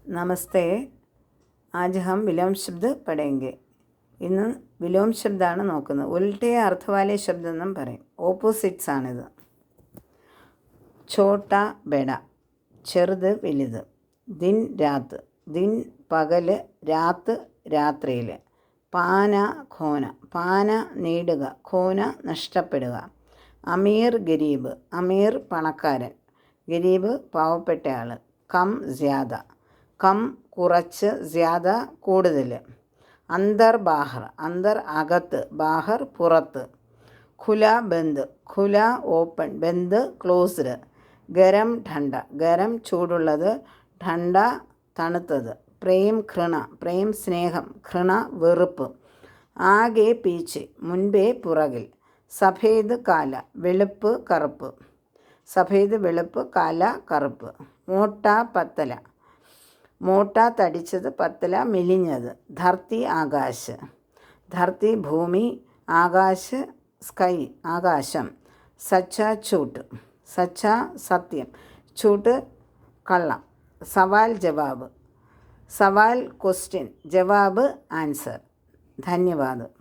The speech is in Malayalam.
नमस्ते। आज हम विलोम शब्द पढ़ेंगे. ഇന്ന് വിലോം ശബ്ദമാണ് നോക്കുന്നത്. ഉൽട്ടേ അർത്ഥവാലെ ശബ്ദം എന്നും പറയും. ഓപ്പോസിറ്റ്സ് ആണിത്. ഛോട്ട ബെട, ചെറുത് വലുത്. ദിൻ രാത്ത്, ദിൻ പകല്, രാത്ത് രാത്രിയിൽ. പാന ഖോന, പാന നേടുക, ഖോന നഷ്ടപ്പെടുക. അമീർ ഗരീബ്, അമീർ പണക്കാരൻ, ഗരീബ് പാവപ്പെട്ടയാൾ. കം ജ്യാദ, കം കുറച്ച്, ജ്യാദ കൂടുതൽ. അന്തർ ബാഹർ, അന്തർ അകത്ത്, ബാഹർ പുറത്ത്. ഖുല ബന്ദ്, ഖുല ഓപ്പൺ, ബന്ദ് ക്ലോസ്ഡ്. ഗരം ഠണ്ട, ഗരം ചൂടുള്ളത്, ഠണ്ട തണുത്തത്. പ്രേം ഘൃണ, പ്രേം സ്നേഹം, ഘൃണ വെറുപ്പ്. ആകെ പീച്ച്, മുൻപേ പുറകിൽ. സഫേദ് കാല, വെളുപ്പ് കറുപ്പ്. സഫേദ് വെളുപ്പ്, കാല കറുപ്പ്. മോട്ട പത്തല, മോട്ട തടിച്ചത്, പത്തല മെലിഞ്ഞത്. ധർത്തി ആകാശ്, ധർത്തി ഭൂമി, ആകാശ് സ്കൈ ആകാശം. സച്ച ചൂട്ട്, സച്ച സത്യം, ചൂട്ട് കള്ളം. സവാൽ ജവാബ്, സവാൽ ക്വസ്റ്റ്യൻ, ജവാബ് ആൻസർ. ധന്യവാദ്.